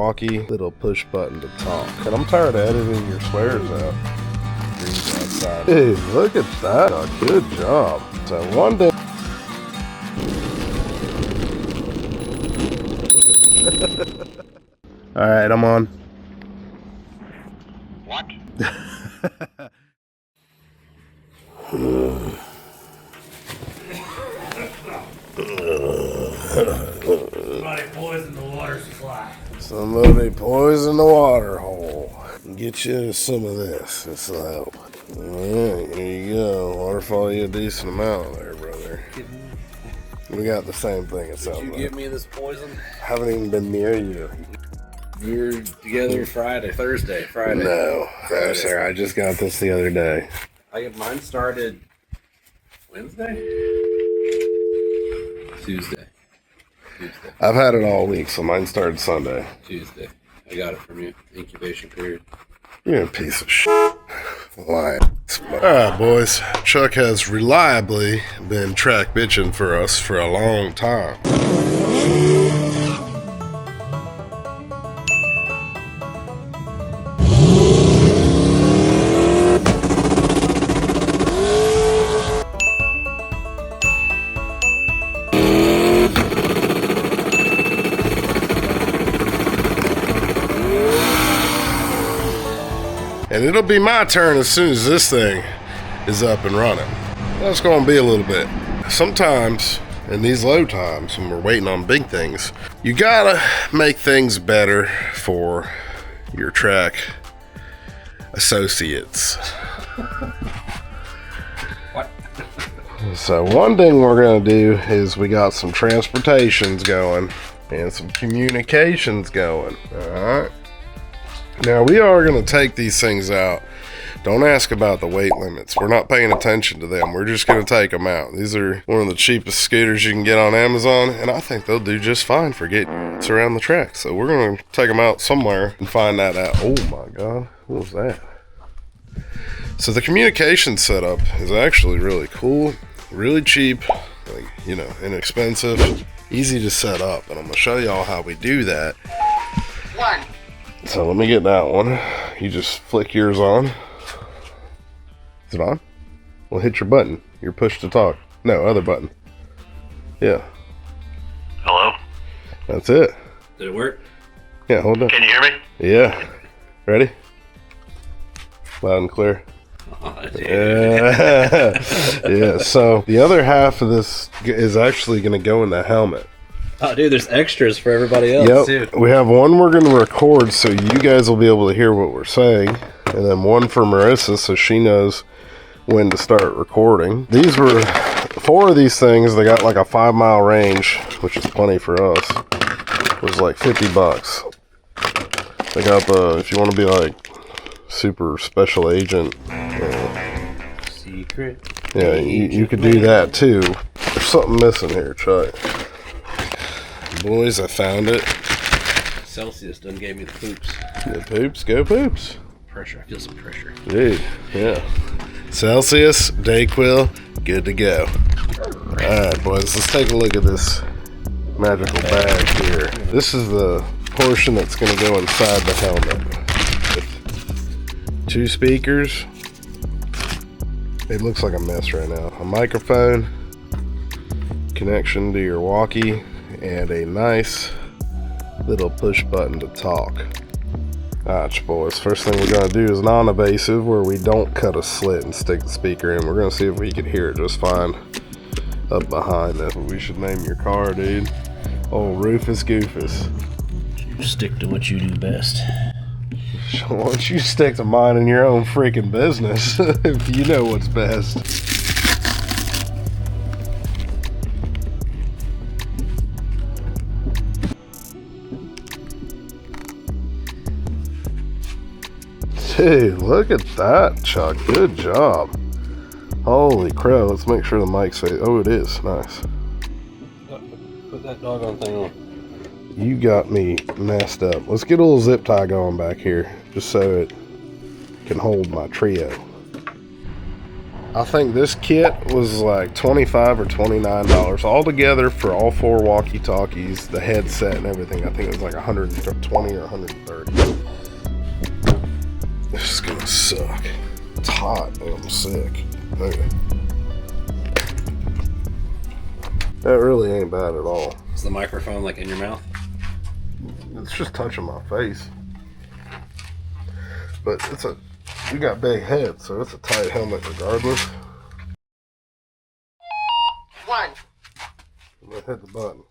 walkie, little push button to talk. And I'm tired of editing your swears out. Hey, look at that. Good job. So one day. Alright, I'm on. What? Somebody poisoned the water supply. Somebody poisoned the water hole. Get you some of this. This'll help. Alright, here you go. Waterfall you a decent amount there, brother. We got the same thing, it sounds like. Did you give me this poison? Haven't even been near you. We were together Thursday. No, sir. I just got this the other day. Mine started Wednesday? Tuesday. I've had it all week, so mine started Sunday. Tuesday. I got it from you. Incubation period. You're a piece of shit. Lying. Alright, boys. Chuck has reliably been track bitching for us for a long time. And it'll be my turn as soon as this thing is up and running. That's going to be a little bit. Sometimes, in these low times, when we're waiting on big things, you gotta make things better for your track associates. What? So one thing we're going to do is we got some transportations going and some communications going. Alright. Now, we are going to take these things out. Don't ask about the weight limits. We're not paying attention to them. We're just going to take them out. These are one of the cheapest scooters you can get on Amazon, and I think they'll do just fine for getting around the track. So we're going to take them out somewhere and find that out. Oh my God, what was that? So the communication setup is actually really cool, really cheap, like, you know, inexpensive, easy to set up. And I'm going to show y'all how we do that. So let me get that one. You just flick yours on. Is it on? Well, hit your button. Your push to talk. No, other button. Yeah. Hello? That's it. Did it work? Yeah, hold on. Can you hear me? Yeah. Ready? Loud and clear. Oh, Yeah. Yeah. So the other half of this is actually going to go in the helmet. Oh, dude, there's extras for everybody else, Yep. too. We have one we're going to record so you guys will be able to hear what we're saying. And then one for Marissa so she knows when to start recording. These were 4 of these things. They got like a 5-mile range, which is plenty for us. It was like $50. They got the, if you want to be like super special agent. Secret. Yeah, you could do that too. There's something missing here, Chuck. Boys, I found it. Celsius done gave me the poops. The poops, go poops. Pressure. I feel some pressure. Dude, yeah. Celsius, DayQuil, good to go. Alright, boys, let's take a look at this magical bag here. This is the portion that's going to go inside the helmet. With 2 speakers. It looks like a mess right now. A microphone, connection to your walkie, and a nice little push button to talk. Alright, boys, first thing we're going to do is non-invasive, where we don't cut a slit and stick the speaker in. We're going to see if we can hear it just fine up behind us. We should name your car, dude. Oh, Rufus Goofus. You stick to what you do best. Why don't you stick to minding your own freaking business if you know what's best? Dude, look at that, Chuck. Good job. Holy crap. Let's make sure the mic's safe. Oh, it is. Nice. Put that doggone thing on. You got me messed up. Let's get a little zip tie going back here, just so it can hold my trio. I think this kit was like $25 or $29 all together for all 4 walkie-talkies, the headset and everything. I think it was like 120 or 130. This is gonna suck. It's hot and I'm sick. Okay. That really ain't bad at all. Is the microphone like in your mouth? It's just touching my face. But we got big heads, so it's a tight helmet regardless. 1. I'm gonna hit the button.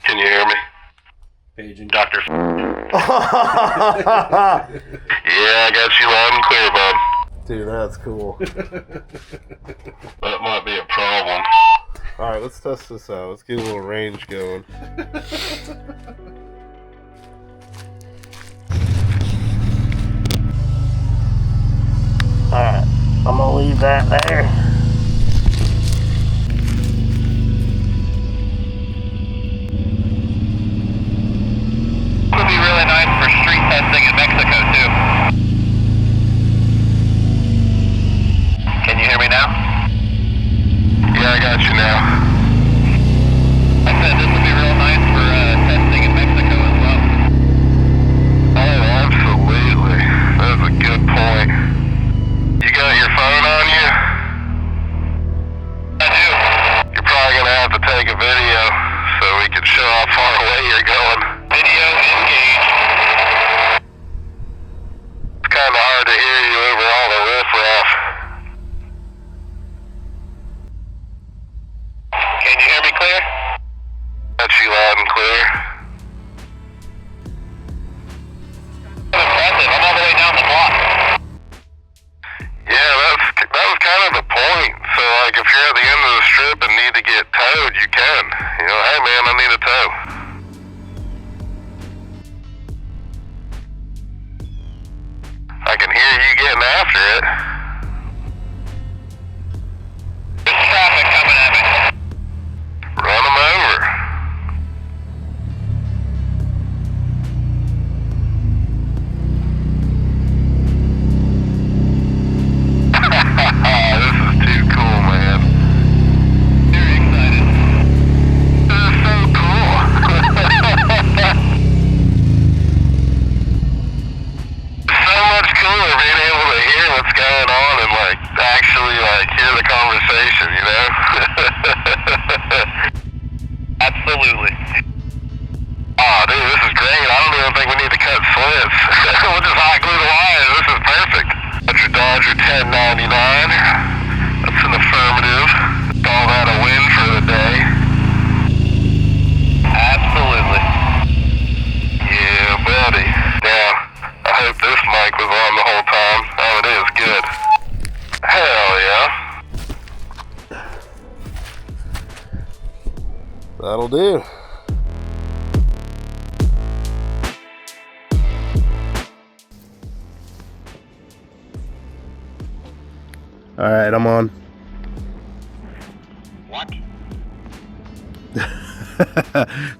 Can you hear me? Paging. Dr. Yeah, I got you loud and clear, bud. Dude, that's cool. That might be a problem. Alright, let's test this out. Let's get a little range going. Alright, I'm gonna leave that there. Would be really nice for street testing in Mexico too. Can you hear me now? Yeah, I got you now. I said this would be real nice for testing in Mexico as well. Oh, absolutely. That's a good point. You got your phone on you? I do. You're probably gonna have to take a video so we can show how far away you're going. Video engaged. It's kind of hard to hear you over all the riffraff. Can you hear me clear? Got you loud and clear. Impressive. I'm all the way down the block. Yeah, that was kind of the point. So, like, if you're at the end of the strip and need to get towed, you can. You know, hey man, I need a tow. I can hear you getting after it. There's traffic coming at me. Run them over. This is too cool, man. Very excited. This is so cool. So much cooler being able to hear what's going on and like actually like hear the conversation, you know? Absolutely. Oh dude, this is great. I don't even think we need to cut slits. We'll just hot glue the wires. This is perfect. Dodger 1099. That's an affirmative. Call that a win for the day. Absolutely. Yeah, buddy. Now, I hope this mic was on the whole time. Oh, it is. Good. Hell yeah. That'll do. Alright, I'm on. What?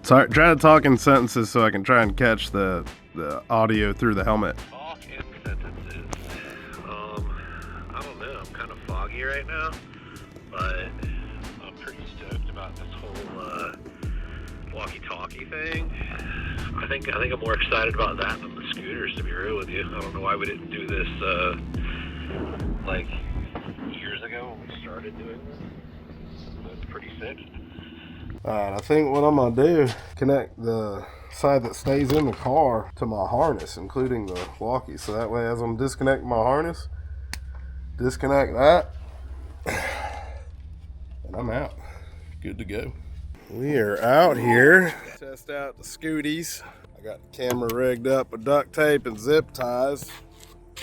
Try to talk in sentences so I can try and catch the audio through the helmet. Talk in sentences. I don't know. I'm kind of foggy right now, but I'm pretty stoked about this whole walkie-talkie thing. I think I'm more excited about that than the scooters, to be real with you. I don't know why we didn't do this like years ago when we started doing this. That's pretty sick. Alright, I think what I'm gonna do, connect the side that stays in the car to my harness, including the walkie. So that way as I'm disconnecting my harness, disconnect that, and I'm out. Good to go. We are out here. Test out the scooties. I got the camera rigged up with duct tape and zip ties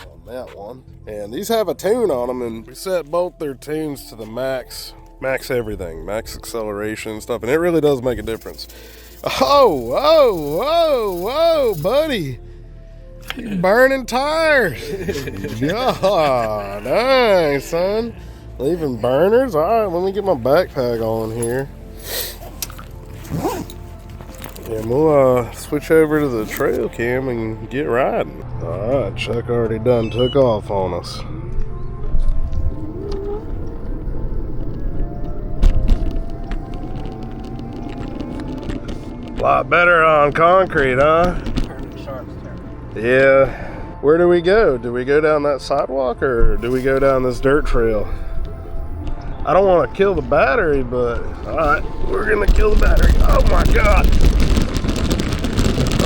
on that one. And these have a tune on them, and we set both their tunes to the max everything, max acceleration and stuff, and it really does make a difference. Oh, whoa, whoa, whoa, buddy. You burning tires. God, dang, son. Leaving burners? All right, let me get my backpack on here. And we'll switch over to the trail cam and get riding. Alright, Chuck already done took off on us. A lot better on concrete, huh? Yeah. Where do we go? Do we go down that sidewalk or do we go down this dirt trail? I don't want to kill the battery, but alright, we're gonna kill the battery. Oh my god.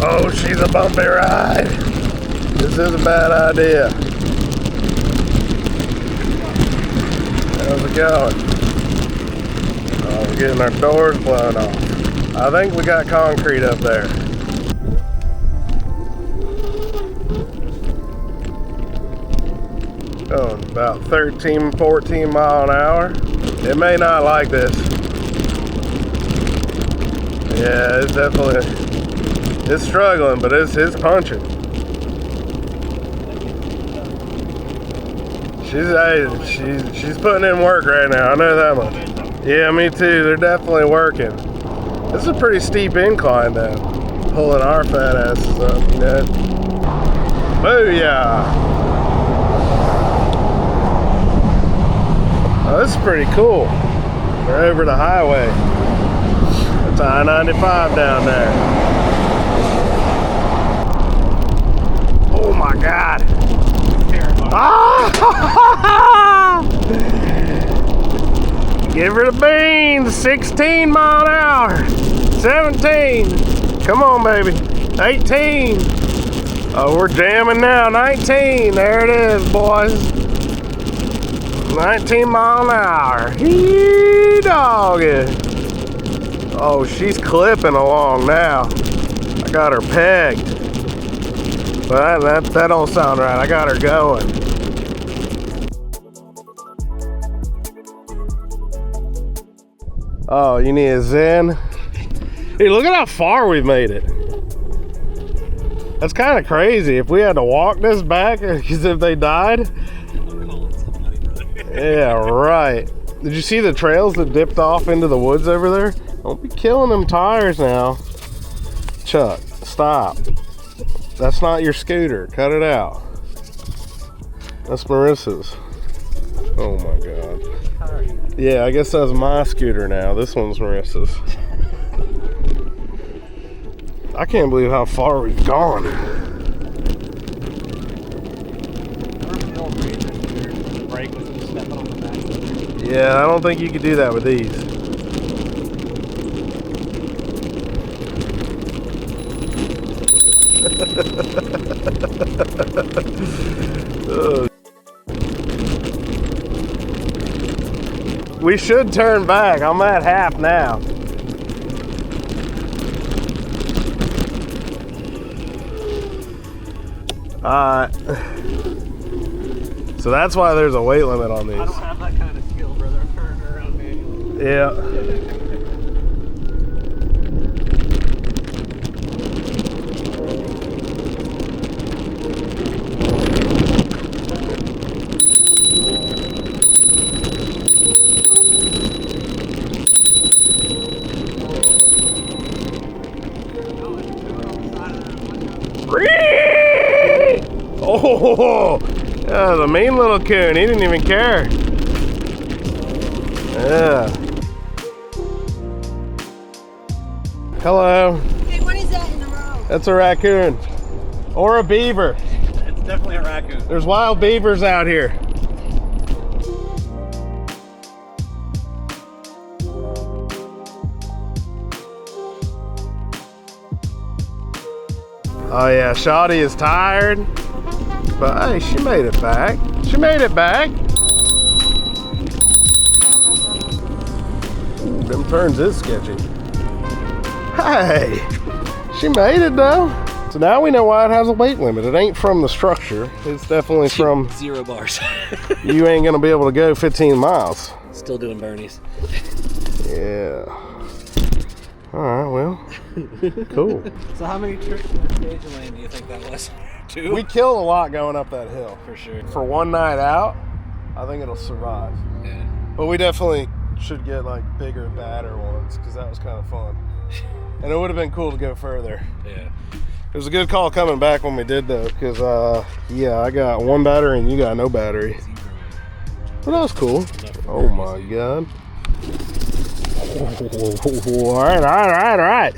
Oh, she's a bumpy ride. This is a bad idea. How's it going? Oh, we're getting our doors blown off. I think we got concrete up there. Oh, about 13, 14 mile an hour. It may not like this. Yeah, it's definitely, it's struggling, but it's punching. She's putting in work right now, I know that much. Yeah, me too, they're definitely working. This is a pretty steep incline though. Pulling our fat asses up, you know. Booyah! Oh, this is pretty cool. We're over the highway. It's I-95 down there. Oh my God. Ah! Give her the beans. 16 mile an hour. 17. Come on, baby. 18. Oh, we're jamming now. 19. There it is, boys. 19 mile an hour. Hee doggy. Oh, she's clipping along now. I got her pegged. But that don't sound right. I got her going. Oh, you need a Zen? Hey, look at how far we've made it. That's kind of crazy. If we had to walk this back, because if they died. Yeah, right. Did you see the trails that dipped off into the woods over there? Don't be killing them tires now. Chuck, stop. That's not your scooter. Cut it out. That's Marissa's. Oh my God. Yeah, I guess that's my scooter now. This one's Marissa's. I can't believe how far we've gone. Yeah, I don't think you could do that with these. We should turn back. I'm at half now. So that's why there's a weight limit on these. I don't have that kind of skill, brother. I'm turning around manually. Yeah. Oh, yeah, the mean little coon. He didn't even care. Yeah. Hello. Hey, what is that in the road? That's a raccoon. Or a beaver. It's definitely a raccoon. There's wild beavers out here. Oh yeah, Shawty is tired. But hey, she made it back. She made it back. Ooh, them turns is sketchy. Hey, she made it though. So now we know why it has a weight limit. It ain't from the structure. It's definitely from 0 bars. you ain't gonna be able to go 15 miles. Still doing Bernie's. Yeah. All right, well, cool. So how many trips in the stage lane do you think that was? 2? We killed a lot going up that hill. For sure. For one night out, I think it'll survive. Yeah. But we definitely should get like bigger, badder ones because that was kind of fun. And it would have been cool to go further. Yeah. It was a good call coming back when we did though, because yeah, I got one battery and you got no battery. But that was cool. Oh my god. All right.